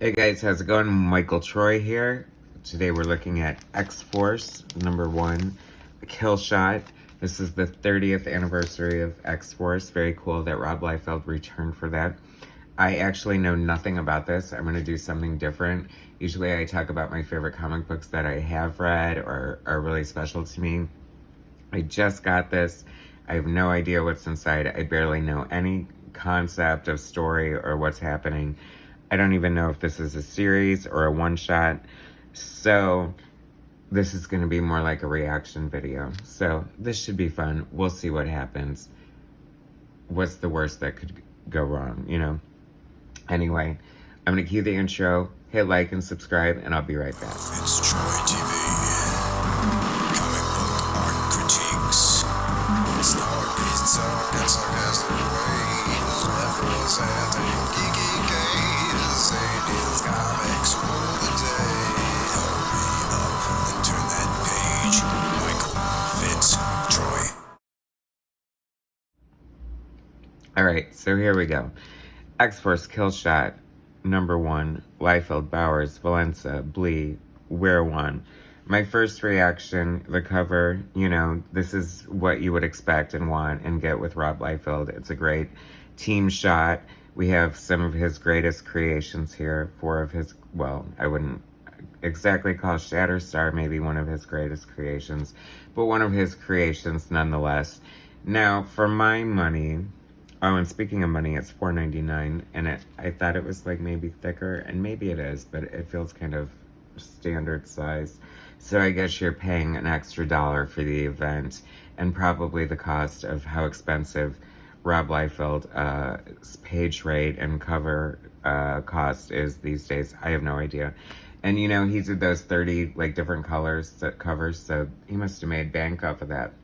Hey guys, how's it going? Michael Troy here. Today we're looking at X-Force #1, Killshot. This is the 30th anniversary of X-Force. Very cool that Rob Liefeld returned for that. I actually know nothing about this. I'm going to do something different. Usually I talk about my favorite comic books that I have read or are really special to me. I just got this. I have no idea what's inside. I barely know any concept of story or what's happening. I don't even know if this is a series or a one-shot. So this is going to be more like a reaction video. So this should be fun. We'll see what happens. What's the worst that could go wrong, you know? Anyway, I'm going to cue the intro, hit like and subscribe, and I'll be right back. FitzTroytv. Comic book art critiques. Snark, peace, talk, and sarcastic ways. Levels and geeky gaze. Sadie's comics rule the day. Hurry up and turn that page. Michael Fitz Troy. Alright, so here we go. X-Force Killshot #1, Liefeld, Bowers, Valenza, Blee, Where One. My first reaction, the cover, you know, this is what you would expect and want and get with Rob Liefeld. It's a great team shot. We have some of his greatest creations here. 4 of his, well, I wouldn't exactly call Shatterstar maybe one of his greatest creations, but one of his creations nonetheless. Now, for my money, oh, and speaking of money, it's $4.99, and I thought it was like maybe thicker, and maybe it is, but it feels kind of standard size. So I guess you're paying an extra $1 for the event, and probably the cost of how expensive Rob Liefeld's page rate and cover cost is these days. I have no idea. And you know, he did those 30 like different covers, so he must have made bank off of that.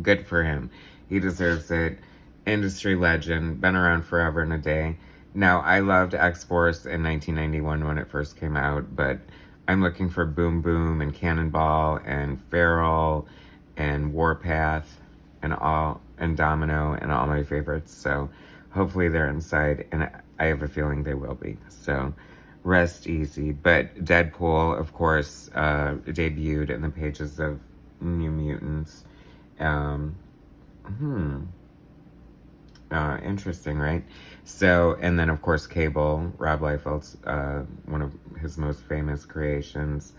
Good for him. He deserves it. Industry legend, been around forever and a day. Now, I loved X-Force in 1991 when it first came out, but I'm looking for Boom Boom and Cannonball and Feral and Warpath and Domino and all my favorites. So hopefully they're inside, and I have a feeling they will be. So rest easy. But Deadpool, of course, debuted in the pages of New Mutants. Interesting, right? So, and then of course Cable, Rob Liefeld's one of his most famous creations,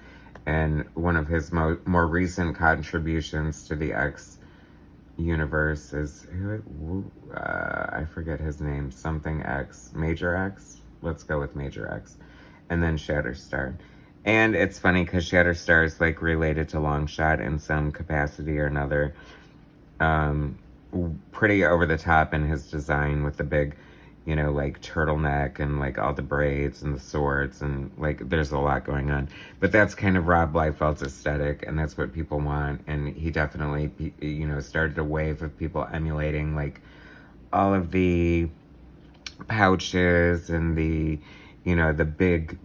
and one of his more recent contributions to the X universe is I forget his name, something X, Major X. Let's go with Major X, and then Shatterstar. And it's funny because Shatterstar is like related to Longshot in some capacity or another. Pretty over the top in his design with the big, you know, like turtleneck and like all the braids and the swords, and like there's a lot going on. But that's kind of Rob Liefeld's aesthetic, and that's what people want. And he definitely, you know, started a wave of people emulating like all of the pouches and the, you know, the big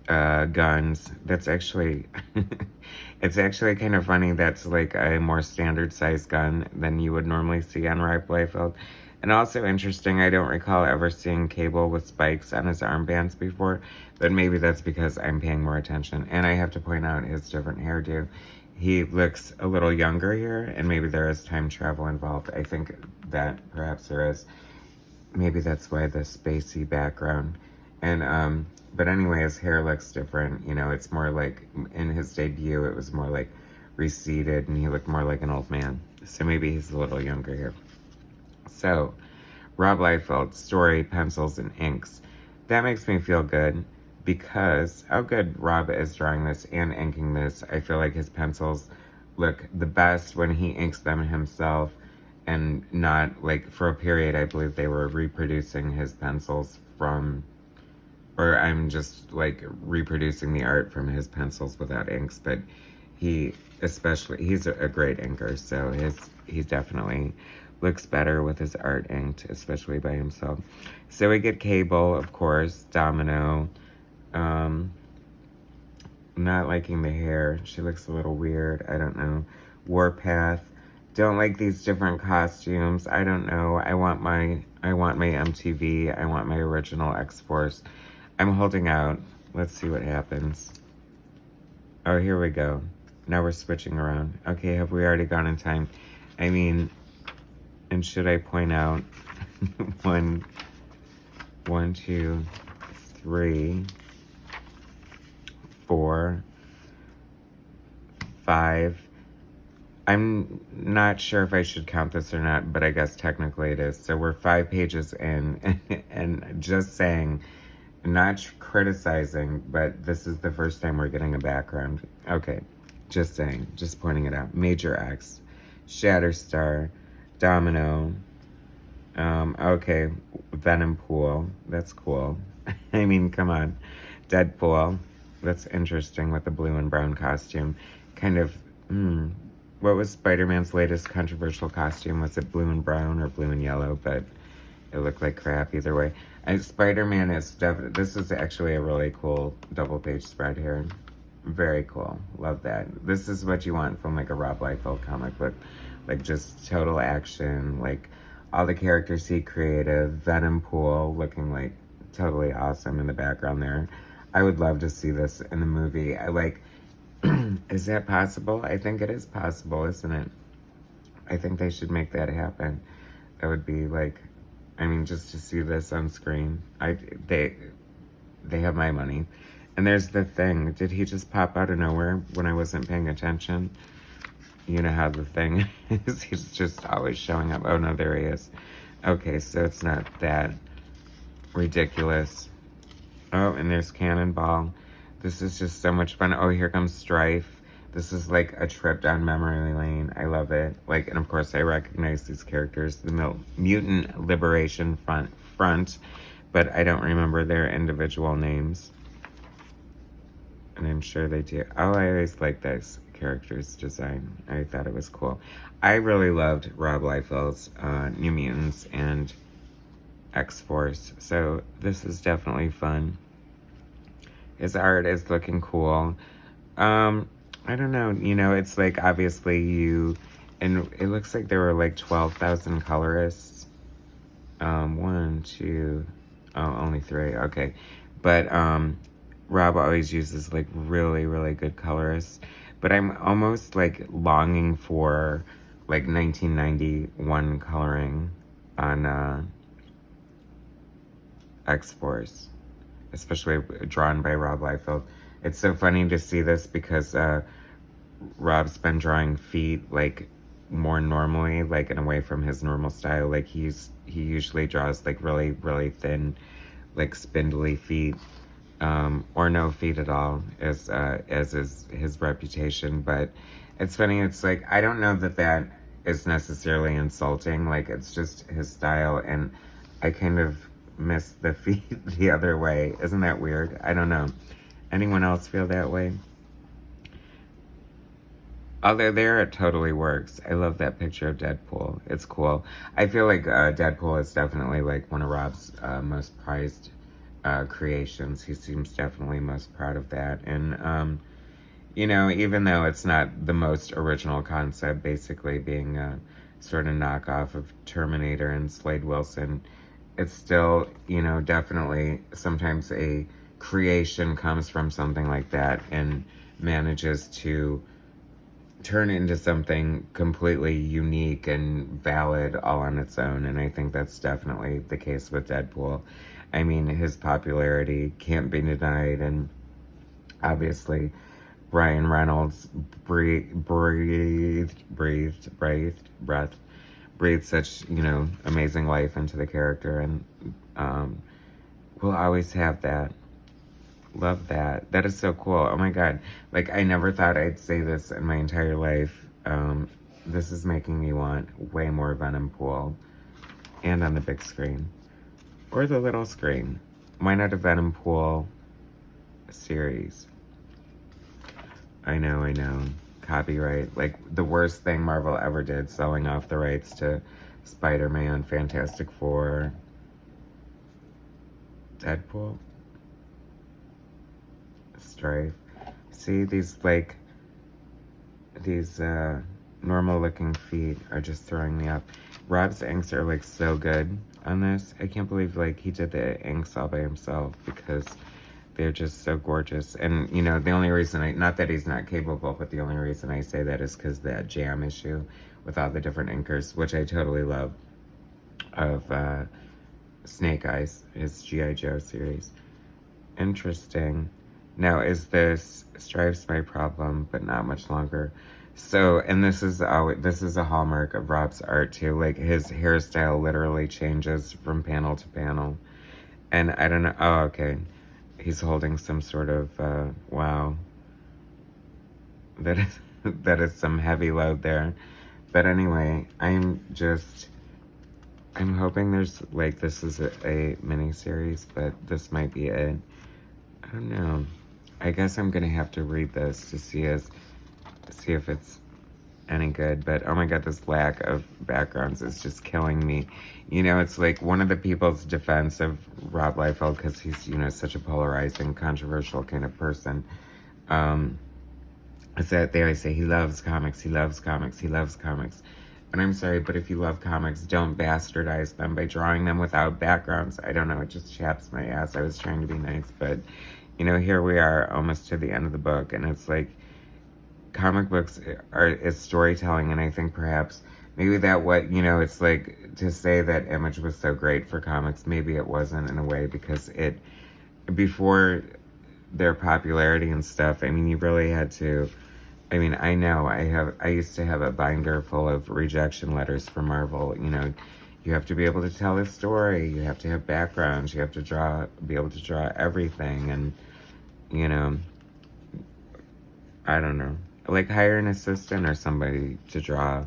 guns. That's actually it's actually kind of funny. That's like a more standard size gun than you would normally see on Rob Liefeld. And also interesting, I don't recall ever seeing Cable with spikes on his armbands before, but maybe that's because I'm paying more attention. And I have to point out his different hairdo. He looks a little younger here, and maybe there is time travel involved. I think that perhaps there is. Maybe that's why the spacey background. And but anyway, his hair looks different. You know, it's more like, in his debut, it was more like receded, and he looked more like an old man. So maybe he's a little younger here. So, Rob Liefeld, story, pencils, and inks. That makes me feel good, because how good Rob is drawing this and inking this. I feel like his pencils look the best when he inks them himself, and not, like, for a period, I believe they were reproducing his pencils from, or I'm just like reproducing the art from his pencils without inks, but he's a great inker, so he definitely looks better with his art inked, especially by himself. So we get Cable, of course, Domino, not liking the hair, she looks a little weird, I don't know. Warpath, don't like these different costumes, I don't know. I want my MTV, I want my original X-Force. I'm holding out. Let's see what happens. Oh, here we go. Now we're switching around. Okay, have we already gone in time? I mean, and should I point out one, two, 3, 4, 5. I'm not sure if I should count this or not, but I guess technically it is. So we're 5 pages in, and just saying, not criticizing, but this is the first time we're getting a background. Okay, just saying, just pointing it out. Major X, Shatterstar, Domino, okay, Venom Pool, that's cool. I mean, come on. Deadpool, that's interesting with the blue and brown costume. Kind of, what was Spider-Man's latest controversial costume? Was it blue and brown or blue and yellow? But it looked like crap either way. Spider-Man is definitely, this is actually a really cool double page spread here. Very cool. Love that. This is what you want from like a Rob Liefeld comic book. Like just total action, like all the characters see creative, Venom Pool looking like totally awesome in the background there. I would love to see this in the movie. I like, is that possible? I think it is possible, isn't it? I think they should make that happen. That would be like, I mean, just to see this on screen, they have my money. And there's the thing, did he just pop out of nowhere when I wasn't paying attention? You know how the thing is, he's just always showing up. Oh no, there he is. Okay, so it's not that ridiculous. Oh, and there's Cannonball. This is just so much fun. Oh, here comes Strife. This is like a trip down memory lane. I love it. Like, and of course I recognize these characters. The Mutant Liberation Front, but I don't remember their individual names. And I'm sure they do. Oh, I always like this character's design. I thought it was cool. I really loved Rob Liefeld's New Mutants and X-Force. So this is definitely fun. His art is looking cool. I don't know, you know, it's like obviously and it looks like there were like 12,000 colorists. 1, 2, only 3, okay. But Rob always uses like really, really good colorists. But I'm almost like longing for like 1991 coloring on X-Force, especially drawn by Rob Liefeld. It's so funny to see this because Rob's been drawing feet like more normally, like and away from his normal style. Like he usually draws like really, really thin, like spindly feet, or no feet at all, as is his reputation. But it's funny. It's like I don't know that is necessarily insulting. Like it's just his style, and I kind of miss the feet the other way. Isn't that weird? I don't know. Anyone else feel that way? Although there, it totally works. I love that picture of Deadpool. It's cool. I feel like Deadpool is definitely like one of Rob's most prized creations. He seems definitely most proud of that. And, you know, even though it's not the most original concept, basically being a sort of knockoff of Terminator and Slade Wilson, it's still, you know, definitely sometimes a creation comes from something like that and manages to turn into something completely unique and valid all on its own. And I think that's definitely the case with Deadpool. I mean, his popularity can't be denied, and obviously Ryan Reynolds breathed such, you know, amazing life into the character, and we'll always have that. Love that. That is so cool. Oh my god. Like, I never thought I'd say this in my entire life. This is making me want way more Venom Pool. And on the big screen. Or the little screen. Why not a Venom Pool series? I know. Copyright. Like, the worst thing Marvel ever did, selling off the rights to Spider-Man, Fantastic Four, Deadpool, Strife. See, these normal looking feet are just throwing me off. Rob's inks are like so good on this. I can't believe like he did the inks all by himself, because they're just so gorgeous. And, you know, the only reason not that he's not capable, but the only reason I say that is because that jam issue with all the different inkers, which I totally love, of Snake Eyes, his G.I. Joe series. Interesting. Now, is this Strife's my problem, but not much longer? So, and this is a hallmark of Rob's art too. Like, his hairstyle literally changes from panel to panel. And I don't know. Oh, okay. He's holding some sort of, wow. That is some heavy load there. But anyway, I'm hoping there's, like, this is a mini-series, but this might be it. I don't know. I guess I'm going to have to read this to see if it's any good. But, oh my God, this lack of backgrounds is just killing me. You know, it's like one of the people's defense of Rob Liefeld, because he's, you know, such a polarizing, controversial kind of person, is that they always say he loves comics, he loves comics, he loves comics. And I'm sorry, but if you love comics, don't bastardize them by drawing them without backgrounds. I don't know, it just chaps my ass. I was trying to be nice, but, you know, here we are almost to the end of the book, and it's like, comic books is storytelling, and I think perhaps maybe that what, you know, it's like to say that Image was so great for comics, maybe it wasn't in a way, because before their popularity and stuff, I mean, you really had to, I mean, I know I used to have a binder full of rejection letters for Marvel. You know, you have to be able to tell a story, you have to have backgrounds, you have to be able to draw everything, and, you know, I don't know. Like, hire an assistant or somebody to draw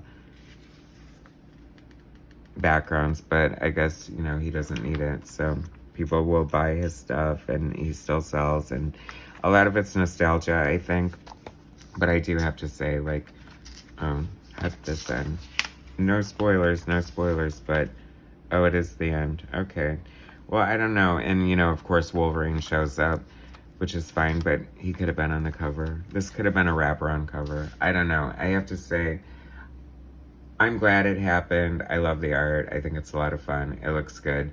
backgrounds, but I guess, you know, he doesn't need it, so people will buy his stuff, and he still sells, and a lot of it's nostalgia, I think, but I do have to say, like, at this end, no spoilers, but, oh, it is the end, okay, well, I don't know, and, you know, of course, Wolverine shows up, which is fine, but he could have been on the cover. This could have been a wraparound cover. I don't know. I have to say, I'm glad it happened. I love the art. I think it's a lot of fun. It looks good.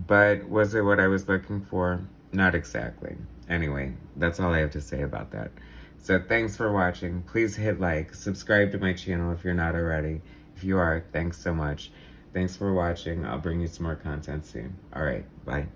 But was it what I was looking for? Not exactly. Anyway, that's all I have to say about that. So thanks for watching. Please hit like. Subscribe to my channel if you're not already. If you are, thanks so much. Thanks for watching. I'll bring you some more content soon. All right, bye.